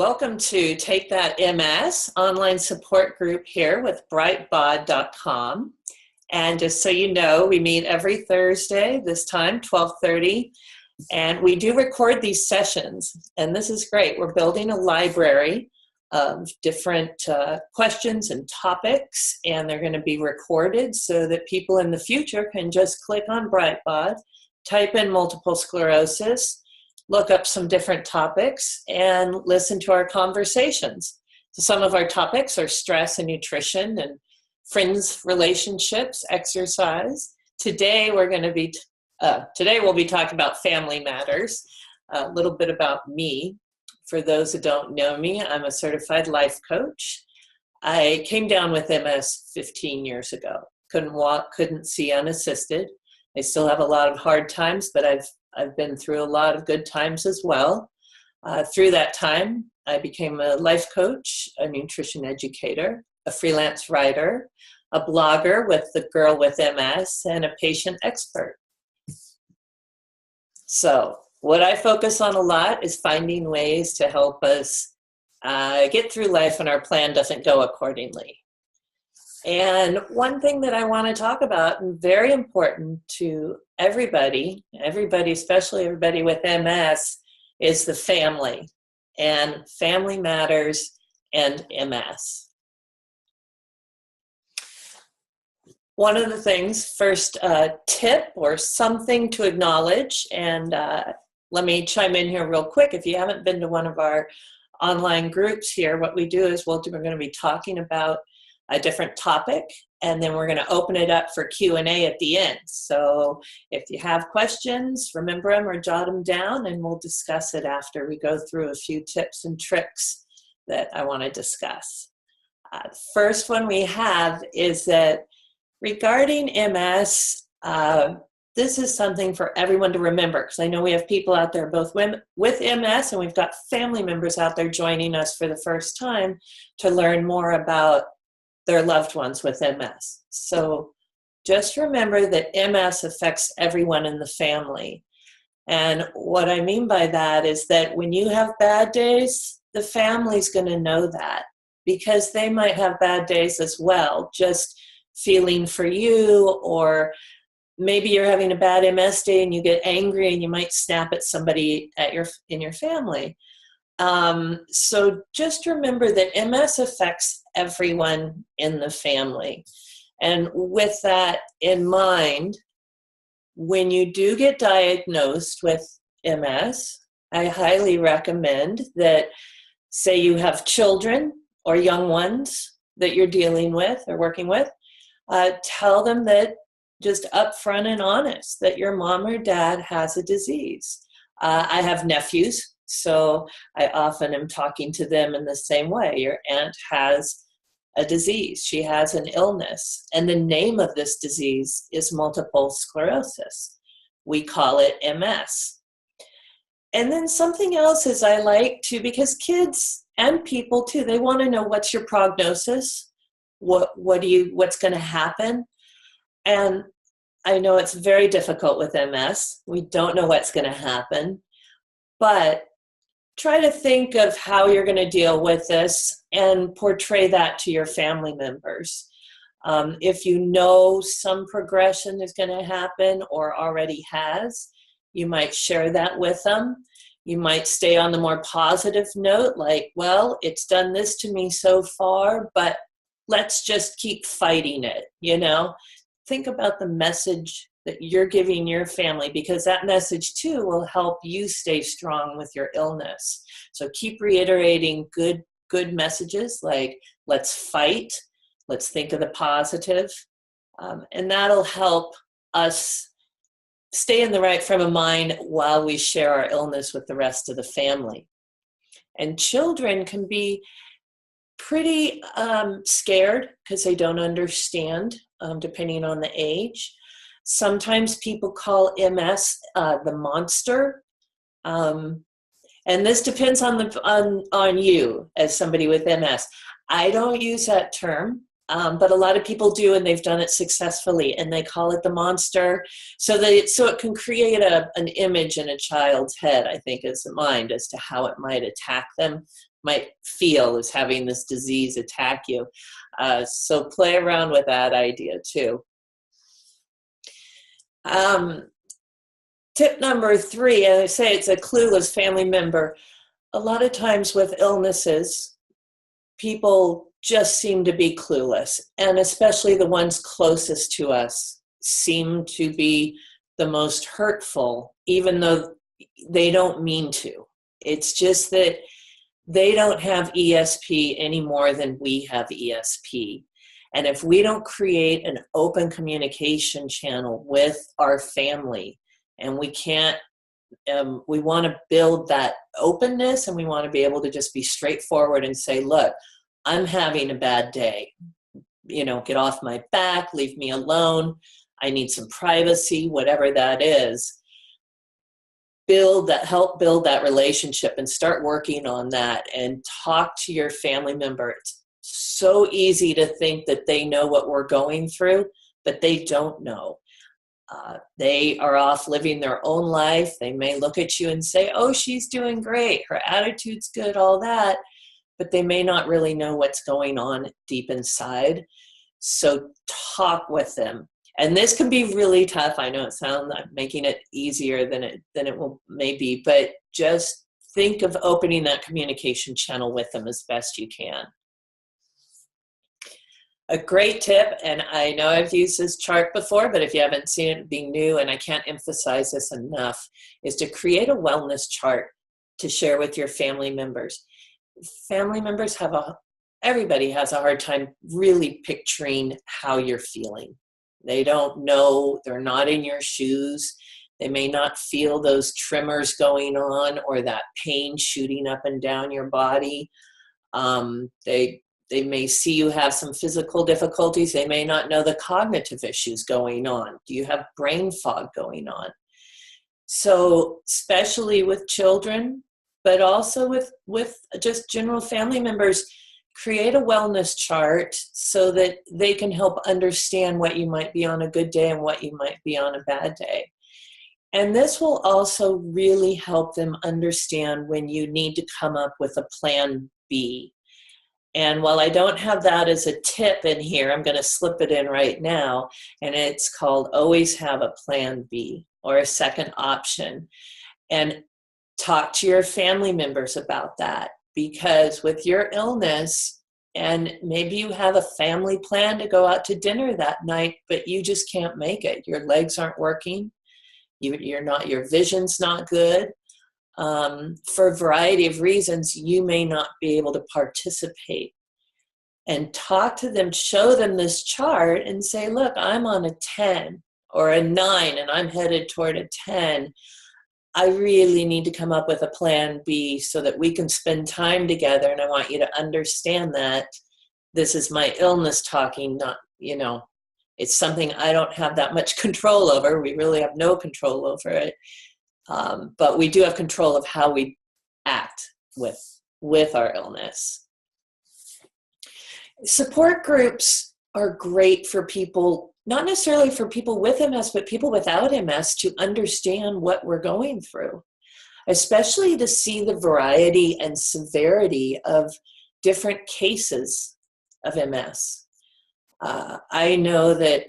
Welcome to Take That MS online support group here with brightbod.com. And just so you know, we meet every Thursday, this time, 12:30, and we do record these sessions. And this is great. We're building a library of different questions and topics, and they're going to be recorded so that people in the future can just click on Brightbod, type in multiple sclerosis, look up some different topics, and listen to our conversations. So some of our topics are stress and nutrition and friends, relationships, exercise. Today we'll be talking about family matters, a little bit about me. For those who don't know me, I'm a certified life coach. I came down with MS 15 years ago. Couldn't walk, couldn't see unassisted. I still have a lot of hard times, but I've been through a lot of good times as well. Through that time, I became a life coach, a nutrition educator, a freelance writer, a blogger with The Girl with MS, and a patient expert. So what I focus on a lot is finding ways to help us get through life when our plan doesn't go accordingly. And one thing that I want to talk about, and very important to everybody, especially everybody with MS, is the family and family matters and MS. One of the things, first tip or something to acknowledge, and let me chime in here real quick. If you haven't been to one of our online groups here, what we do is we're going to be talking about a different topic, and then we're going to open it up for Q&A at the end. So if you have questions, remember them or jot them down, and we'll discuss it after we go through a few tips and tricks that I want to discuss. The first one we have is that regarding MS, this is something for everyone to remember, because I know we have people out there both with MS, and we've got family members out there joining us for the first time to learn more about their loved ones with MS. So just remember that MS affects everyone in the family. And what I mean by that is that when you have bad days, the family's going to know that, because they might have bad days as well, just feeling for you, or maybe you're having a bad MS day and you get angry and you might snap at somebody in your family. So just remember that MS affects everyone in the family. And with that in mind, when you do get diagnosed with MS, I highly recommend that, say you have children or young ones that you're dealing with or working with, tell them that, just upfront and honest, that your mom or dad has a disease. I have nephews, so I often am talking to them in the same way. Your aunt has a disease. She has an illness, and the name of this disease is multiple sclerosis. We call it MS. And then something else is I like to, because kids and people too, they want to know, what's your prognosis? What's going to happen? And I know it's very difficult with MS. We don't know what's going to happen, but try to think of how you're going to deal with this and portray that to your family members. If you know some progression is going to happen or already has, you might share that with them. You might stay on the more positive note, like, well, it's done this to me so far, but let's just keep fighting it, Think about the message that you're giving your family, because that message too will help you stay strong with your illness. So keep reiterating good messages like, let's fight, let's think of the positive, and that'll help us stay in the right frame of mind while we share our illness with the rest of the family. And children can be pretty scared because they don't understand, depending on the age. Sometimes people call MS the monster, and this depends on you as somebody with MS. I don't use that term, but a lot of people do, and they've done it successfully, and they call it the monster, so it can create an image in a child's head, I think, as a mind, as to how it might attack them. might feel is having this disease attack you. So play around with that idea too. Tip number 3, and I say it's a clueless family member. A lot of times with illnesses, people just seem to be clueless, and especially the ones closest to us seem to be the most hurtful, even though they don't mean to. It's just that they don't have ESP any more than we have ESP. And if we don't create an open communication channel with our family, and we can't, we want to build that openness, and we want to be able to just be straightforward and say, look, I'm having a bad day. You know, get off my back, leave me alone. I need some privacy, whatever that is. Help build that relationship and start working on that, and talk to your family member. It's so easy to think that they know what we're going through, but they don't know. They are off living their own life. They may look at you and say, oh, she's doing great, her attitude's good, all that, but they may not really know what's going on deep inside. So talk with them. And this can be really tough. I know it sounds like making it easier than it will maybe, but just think of opening that communication channel with them as best you can. A great tip, and I know I've used this chart before, but if you haven't seen it, being new, and I can't emphasize this enough, is to create a wellness chart to share with your family members. Family members everybody has a hard time really picturing how you're feeling. They don't know, they're not in your shoes. They may not feel those tremors going on or that pain shooting up and down your body. They may see you have some physical difficulties. They may not know the cognitive issues going on. Do you have brain fog going on? So especially with children, but also with just general family members, create a wellness chart so that they can help understand what you might be on a good day and what you might be on a bad day. And this will also really help them understand when you need to come up with a plan B. And while I don't have that as a tip in here, I'm going to slip it in right now. And it's called always have a plan B, or a second option. And talk to your family members about that. Because with your illness, and maybe you have a family plan to go out to dinner that night, but you just can't make it. Your legs aren't working. Your vision's not good. For a variety of reasons, you may not be able to participate. And talk to them, show them this chart and say, look, I'm on a 10 or a 9 and I'm headed toward a 10. I really need to come up with a plan B so that we can spend time together. And I want you to understand that this is my illness talking, not, it's something I don't have that much control over. We really have no control over it. But we do have control of how we act with our illness. Support groups are great for people, not necessarily for people with MS, but people without MS, to understand what we're going through, especially to see the variety and severity of different cases of MS. I know that,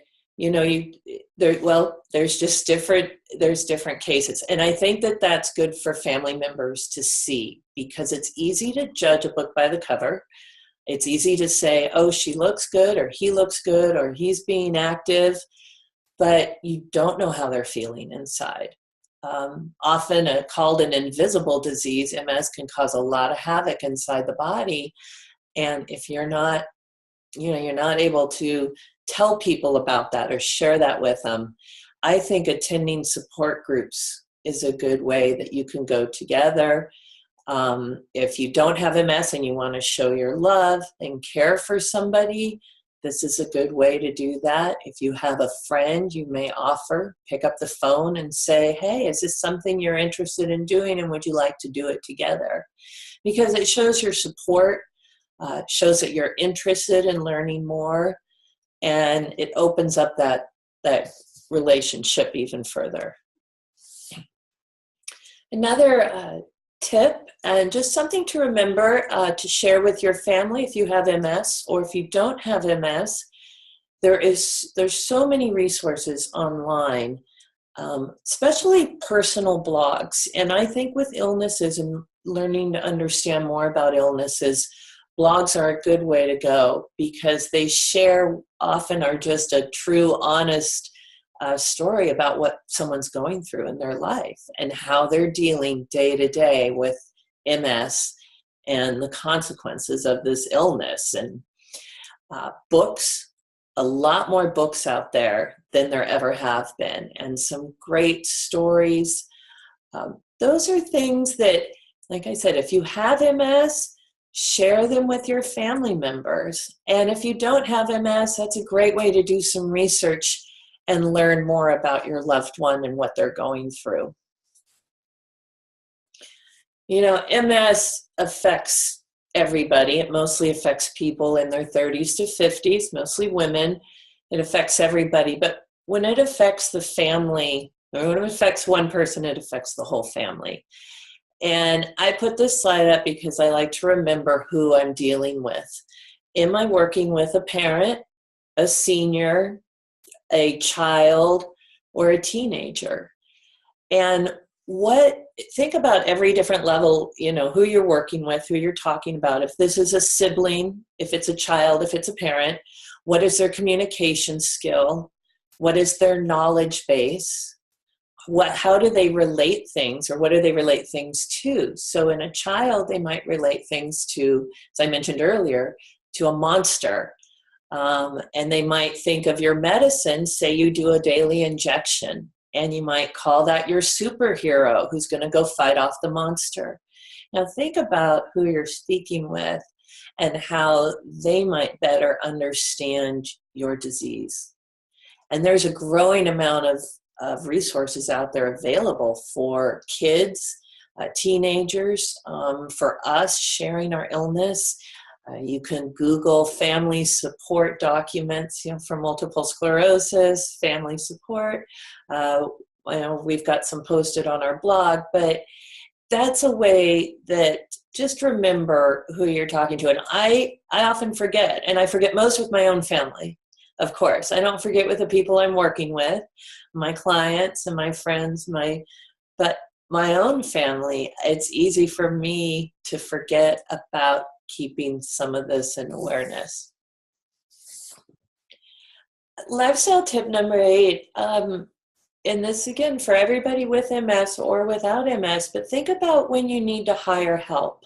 there's different cases. And I think that that's good for family members to see, because it's easy to judge a book by the cover. It's easy to say, oh, she looks good, or he looks good, or he's being active, but you don't know how they're feeling inside. Often called an invisible disease, MS can cause a lot of havoc inside the body. And if you're not able to tell people about that or share that with them, I think attending support groups is a good way that you can go together. If you don't have MS and you want to show your love and care for somebody, this is a good way to do that. If you have a friend, you may pick up the phone and say, hey, is this something you're interested in doing, and would you like to do it together? Because it shows your support, shows that you're interested in learning more, and it opens up that relationship even further. Another tip, and just something to remember to share with your family if you have MS, or if you don't have MS. There's so many resources online, especially personal blogs. And I think with illnesses and learning to understand more about illnesses, blogs are a good way to go, because they share, often are just a true, honest story about what someone's going through in their life and how they're dealing day to day with MS and the consequences of this illness. And books, a lot more books out there than there ever have been, and some great stories. Those are things that, like I said, if you have MS, share them with your family members. And if you don't have MS, that's a great way to do some research and learn more about your loved one and what they're going through. You know, MS affects everybody. It mostly affects people in their 30s to 50s, mostly women. It affects everybody. But when it affects the family, or when it affects one person, it affects the whole family. And I put this slide up because I like to remember who I'm dealing with. Am I working with a parent, a senior, a child, or a teenager? And think about every different level, you know, who you're working with, who you're talking about. If this is a sibling, if it's a child, if it's a parent, what is their communication skill? What is their knowledge base? How do they relate things, or what do they relate things to? So in a child, they might relate things to, as I mentioned earlier, to a monster. And they might think of your medicine, say you do a daily injection, and you might call that your superhero who's going to go fight off the monster. Now think about who you're speaking with and how they might better understand your disease. And there's a growing amount of resources out there available for kids, teenagers, for us sharing our illness. You can Google family support documents, you know, for multiple sclerosis, family support. We've got some posted on our blog, but that's a way that just remember who you're talking to. And I often forget, and I forget most with my own family, of course. I don't forget with the people I'm working with, my clients and my friends, but my own family, it's easy for me to forget about keeping some of this in awareness. Lifestyle tip number 8, and this again for everybody with MS or without MS, but think about when you need to hire help.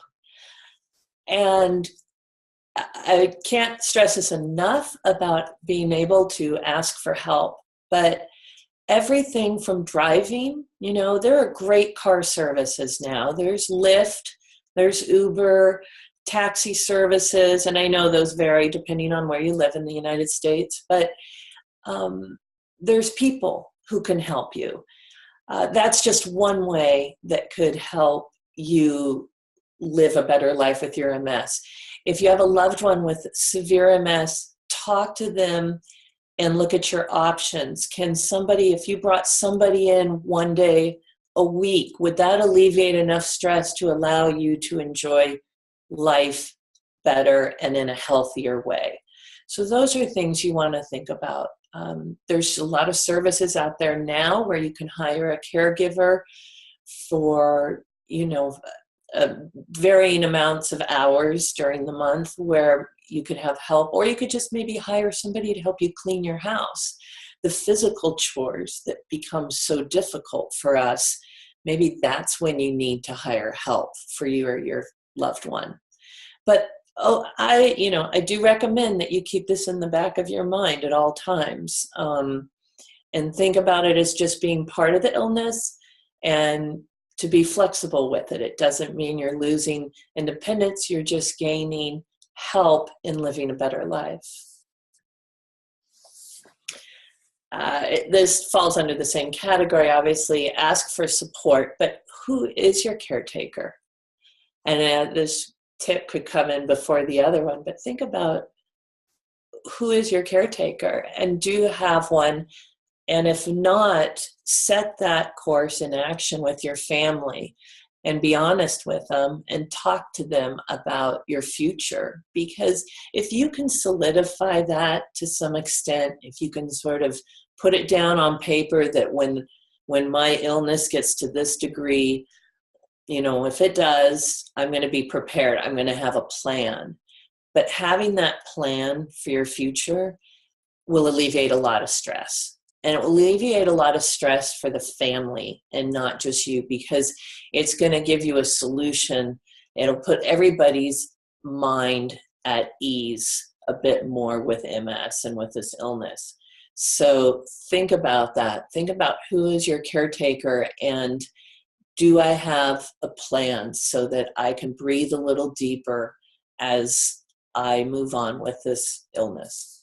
And I can't stress this enough about being able to ask for help, but everything from driving, you know, there are great car services now. There's Lyft, there's Uber, taxi services, and I know those vary depending on where you live in the United States, but there's people who can help you. That's just one way that could help you live a better life with your MS. If you have a loved one with severe MS, talk to them and look at your options. If you brought somebody in one day a week, would that alleviate enough stress to allow you to enjoy life better and in a healthier way? So those are things you want to think about. There's a lot of services out there now where you can hire a caregiver for, you know, varying amounts of hours during the month where you could have help, or you could just maybe hire somebody to help you clean your house. The physical chores that become so difficult for us, maybe that's when you need to hire help for you or your loved one. But I do recommend that you keep this in the back of your mind at all times, and think about it as just being part of the illness, and to be flexible with it. It doesn't mean you're losing independence, you're just gaining help in living a better life. This falls under the same category, obviously. Ask for support, but who is your caretaker? And this tip could come in before the other one, but think about who is your caretaker, and do you have one? And if not, set that course in action with your family and be honest with them and talk to them about your future. Because if you can solidify that to some extent, if you can sort of put it down on paper that when my illness gets to this degree, you know, if it does, I'm going to be prepared. I'm going to have a plan. But having that plan for your future will alleviate a lot of stress. And it will alleviate a lot of stress for the family and not just you, because it's going to give you a solution. It'll put everybody's mind at ease a bit more with MS and with this illness. So think about that. Think about who is your caretaker, and do I have a plan so that I can breathe a little deeper as I move on with this illness.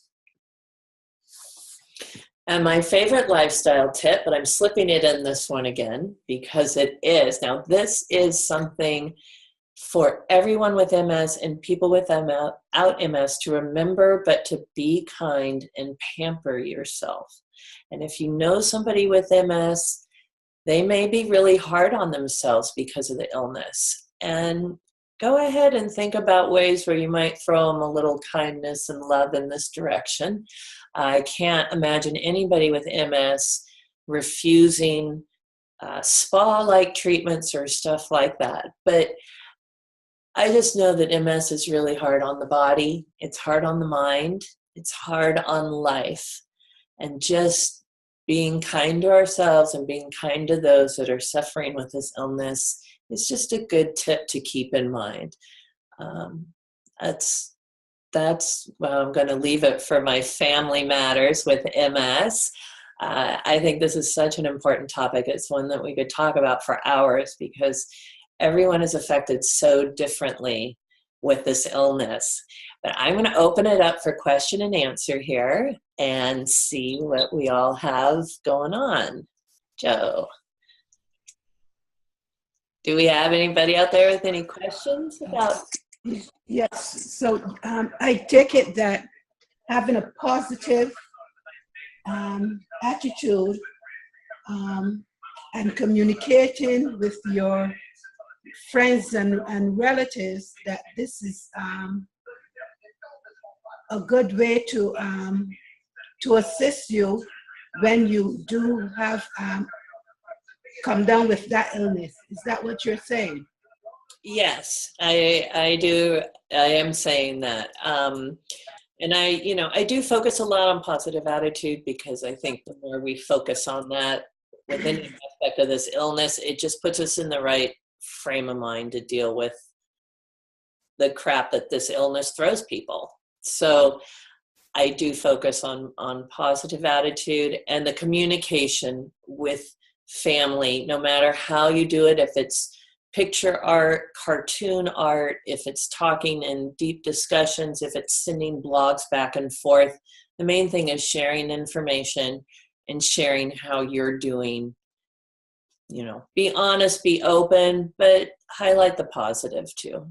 And my favorite lifestyle tip, but I'm slipping it in this one again because it is. Now, this is something for everyone with MS and people without MS to remember, but to be kind and pamper yourself. And if you know somebody with MS, they may be really hard on themselves because of the illness. And go ahead and think about ways where you might throw them a little kindness and love in this direction. I can't imagine anybody with MS refusing spa-like treatments or stuff like that. But I just know that MS is really hard on the body. It's hard on the mind. It's hard on life. And just being kind to ourselves and being kind to those that are suffering with this illness is just a good tip to keep in mind. That's well, I'm going to leave it for my family matters with MS. I think this is such an important topic. It's one that we could talk about for hours because everyone is affected so differently with this illness. But I'm going to open it up for question and answer here and see what we all have going on. Joe, do we have anybody out there with any questions about? Yes, so I take it that having a positive attitude and communicating with your friends and relatives, that this is a good way to assist you when you do have come down with that illness. Is that what you're saying? Yes, I do. I am saying that. And I do focus a lot on positive attitude because I think the more we focus on that within any aspect of this illness, it just puts us in the right frame of mind to deal with the crap that this illness throws people. So I do focus on positive attitude and the communication with family, no matter how you do it, if it's picture art, cartoon art, if it's talking in deep discussions, if it's sending blogs back and forth. The main thing is sharing information and sharing how you're doing. You know, be honest, be open, but highlight the positive too.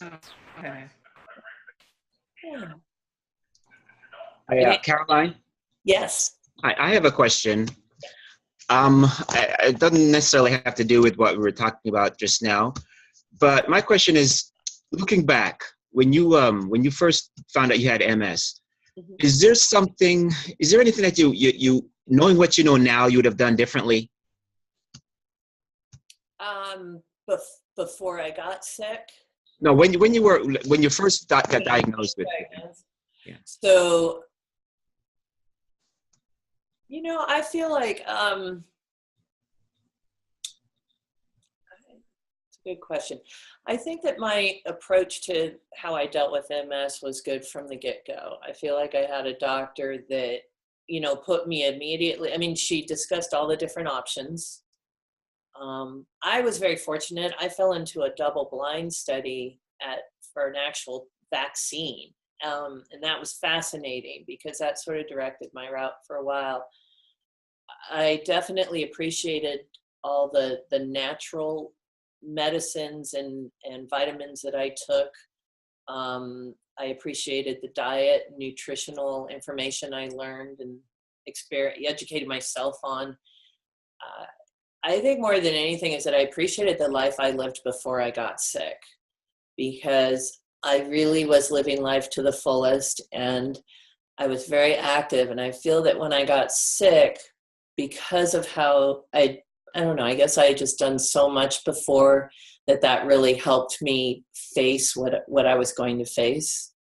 Okay. Yeah. Caroline? Yes. I have a question. It doesn't necessarily have to do with what we were talking about just now, but my question is, looking back, when you first found out you had MS, Mm-hmm. is there anything that you knowing what you know now you would have done differently? Before I got sick. No, when you first got diagnosed with it. Yeah. So, I feel like it's a good question. I think that my approach to how I dealt with MS was good from the get-go. I feel like I had a doctor that, put me immediately. I mean, she discussed all the different options. I was very fortunate. I fell into a double-blind study for an actual vaccine. And that was fascinating because that sort of directed my route for a while. I definitely appreciated all the natural medicines and vitamins that I took. I appreciated the diet, nutritional information I learned and educated myself on. I think more than anything is that I appreciated the life I lived before I got sick, because I really was living life to the fullest and I was very active. And I feel that when I got sick, because of how I don't know, I guess I had just done so much before that really helped me face what I was going to face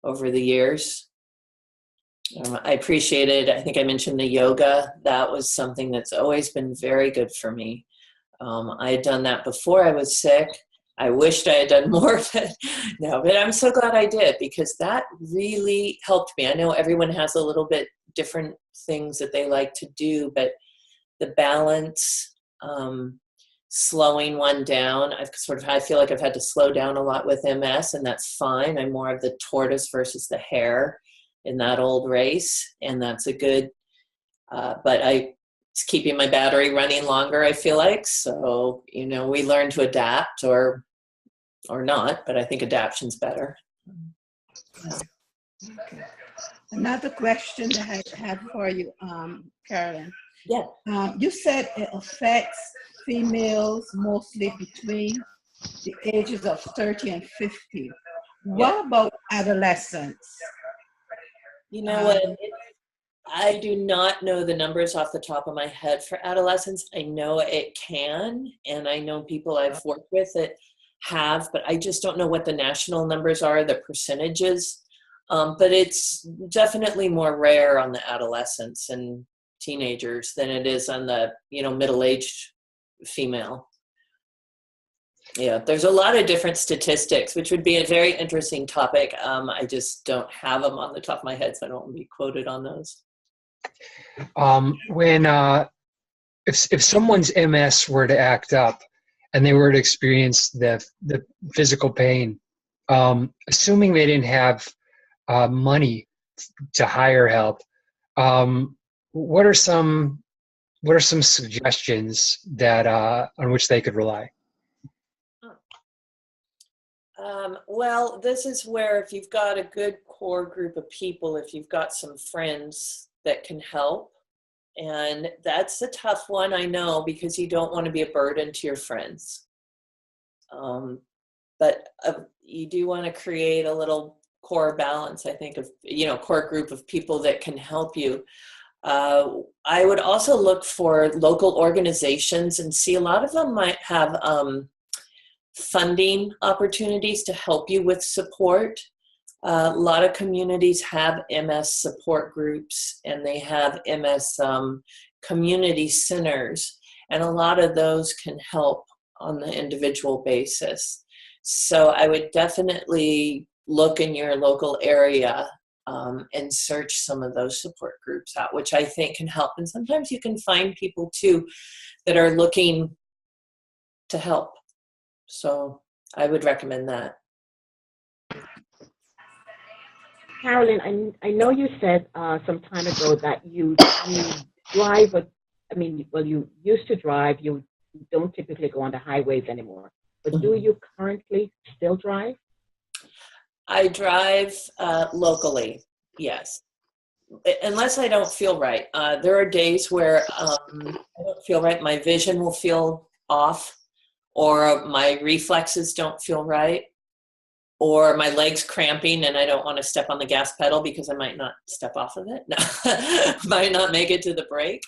over the years. I appreciated, I think I mentioned the yoga. That was something that's always been very good for me. I had done that before I was sick. I wished I had done more of it. No, but I'm so glad I did, because that really helped me. I know everyone has a little bit different things that they like to do, but the balance, slowing one down. I feel like I've had to slow down a lot with MS, and that's fine. I'm more of the tortoise versus the hare in that old race, and that's a good, but it's keeping my battery running longer, I feel like. So, we learn to adapt or not, but I think adaption's better. Okay. Another question that I have for you, Carolyn. Yeah. You said it affects females mostly between the ages of 30 and 50. What about adolescents? You know what? I do not know the numbers off the top of my head for adolescents. I know it can, and I know people I've worked with that have, but I just don't know what the national numbers are, the percentages. But it's definitely more rare on the adolescents and teenagers than it is on the, middle-aged female. Yeah, there's a lot of different statistics, which would be a very interesting topic. I just don't have them on the top of my head, so I don't want to be quoted on those. If someone's MS were to act up and they were to experience the physical pain, assuming they didn't have money to hire help, what are some suggestions that on which they could rely? Well, this is where, if you've got a good core group of people, if you've got some friends that can help, and that's a tough one, I know, because you don't want to be a burden to your friends. But you do want to create a little core balance, I think, of, core group of people that can help you. I would also look for local organizations and see, a lot of them might have funding opportunities to help you with support. A lot of communities have MS support groups, and they have MS community centers, and a lot of those can help on the individual basis. So I would definitely look in your local area and search some of those support groups out, which I think can help. And sometimes you can find people too that are looking to help. So I would recommend that. Carolyn, I know you said some time ago that you drive, you used to drive, you don't typically go on the highways anymore. But do you currently still drive? I drive locally, yes. Unless I don't feel right. There are days where I don't feel right. My vision will feel off, or my reflexes don't feel right, or my leg's cramping and I don't want to step on the gas pedal because I might not step off of it. No, might not make it to the brake.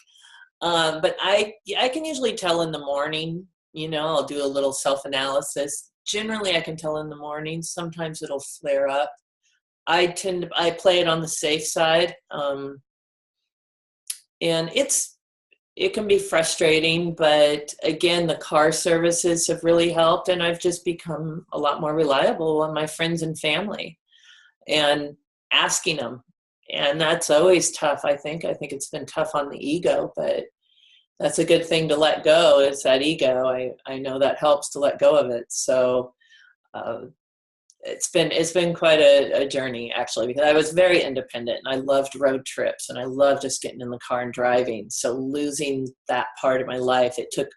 But I can usually tell in the morning. I'll do a little self-analysis. Generally, I can tell in the morning. Sometimes it'll flare up. I play it on the safe side, and it can be frustrating, but again, the car services have really helped, and I've just become a lot more reliable on my friends and family and asking them. And that's always tough, I think. I think it's been tough on the ego, but that's a good thing to let go, is that ego. I know that helps to let go of it. So it's been quite a journey, actually, because I was very independent and I loved road trips and I loved just getting in the car and driving. So losing that part of my life, it took,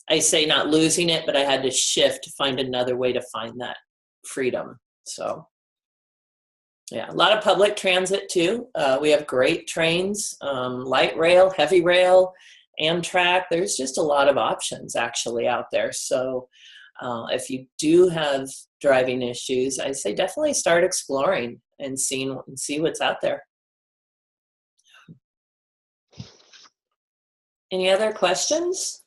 I say not losing it, but I had to shift to find another way to find that freedom. So yeah, a lot of public transit too. We have great trains, light rail, heavy rail, Amtrak. There's just a lot of options actually out there. So if you do have driving issues, I say definitely start exploring and see what's out there. Any other questions?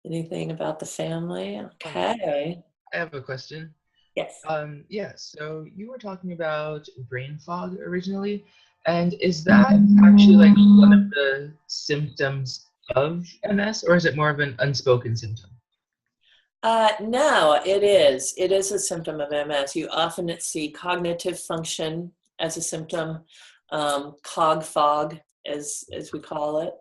Anything about the family? Okay. I have a question. Yes. Yeah, so you were talking about brain fog originally, and is that actually like one of the symptoms of MS, or is it more of an unspoken symptom? No, it is. It is a symptom of MS. You often see cognitive function as a symptom, cog fog, as we call it.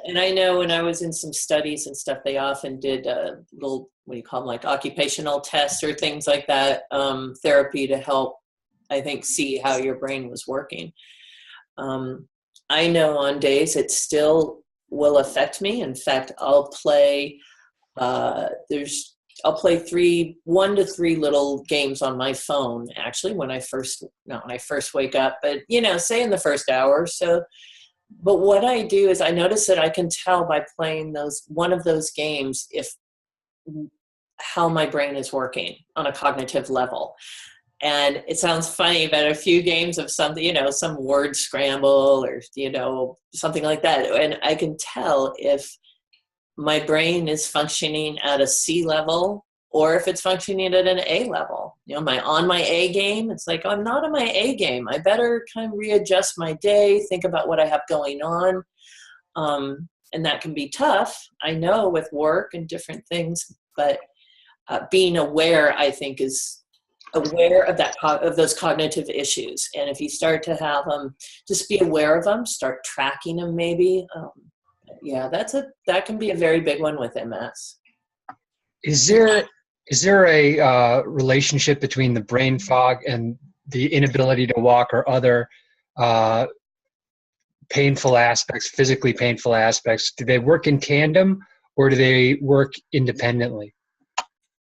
And I know when I was in some studies and stuff, they often did little, what do you call them, like occupational tests or things like that, therapy to help, I think, see how your brain was working. I know on days it still will affect me. In fact, I'll play 1 to 3 little games on my phone, actually, when I first wake up, but, say in the first hour or so. But what I do is I notice that I can tell by playing one of those games how my brain is working on a cognitive level. And it sounds funny, but a few games of something, some word scramble or, something like that. And I can tell if my brain is functioning at a C level or if it's functioning at an A level. Am I on my A game? It's like, I'm not on my A game. I better kind of readjust my day, think about what I have going on. And that can be tough, I know, with work and different things, but being aware, I think, is aware of those cognitive issues. And if you start to have them, just be aware of them, start tracking them maybe. Yeah, that can be a very big one with MS. Is there a relationship between the brain fog and the inability to walk or other painful aspects, physically painful aspects? Do they work in tandem or do they work independently?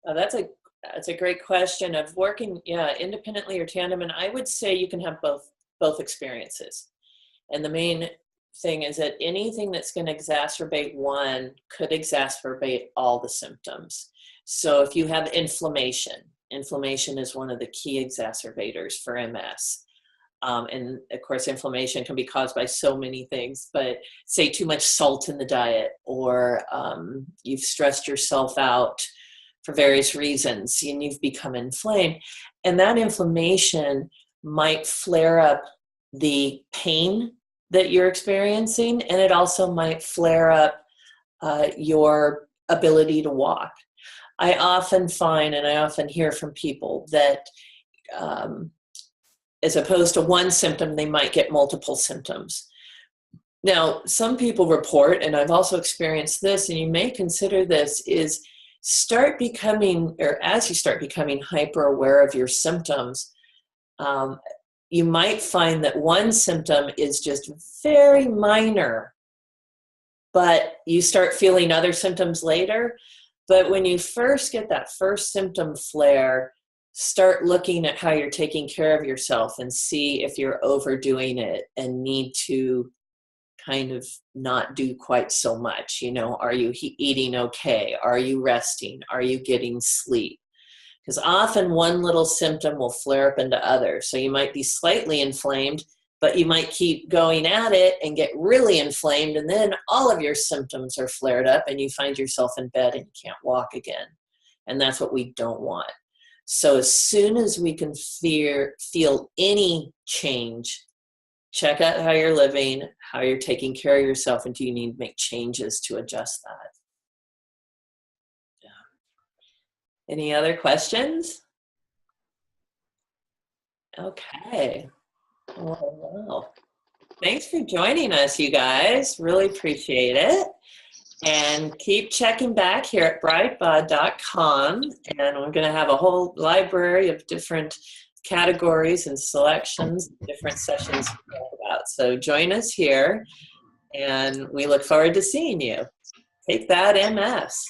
That's a great question of working, independently or tandem. And I would say you can have both experiences. And the main thing is that anything that's going to exacerbate one could exacerbate all the symptoms. So if you have inflammation is one of the key exacerbators for MS. And of course, inflammation can be caused by so many things, but say too much salt in the diet, or you've stressed yourself out for various reasons and you've become inflamed. And that inflammation might flare up the pain that you're experiencing, and it also might flare up your ability to walk. I often find, and I often hear from people that as opposed to one symptom, they might get multiple symptoms. Now, some people report, and I've also experienced this, and you may consider this, is start becoming, or as you start becoming hyper aware of your symptoms, you might find that one symptom is just very minor, but you start feeling other symptoms later. But when you first get that first symptom flare, start looking at how you're taking care of yourself and see if you're overdoing it and need to kind of not do quite so much. Are you eating okay? Are you resting? Are you getting sleep? Because often one little symptom will flare up into others. So you might be slightly inflamed, but you might keep going at it and get really inflamed, and then all of your symptoms are flared up and you find yourself in bed and you can't walk again. And that's what we don't want. So as soon as we can feel any change, check out how you're living, how you're taking care of yourself, and do you need to make changes to adjust that? Yeah. Any other questions? Okay. Well, thanks for joining us, you guys. Really appreciate it. And keep checking back here at brightbud.com. And we're going to have a whole library of different categories and selections, different sessions to talk about. So join us here, and we look forward to seeing you. Take that, MS.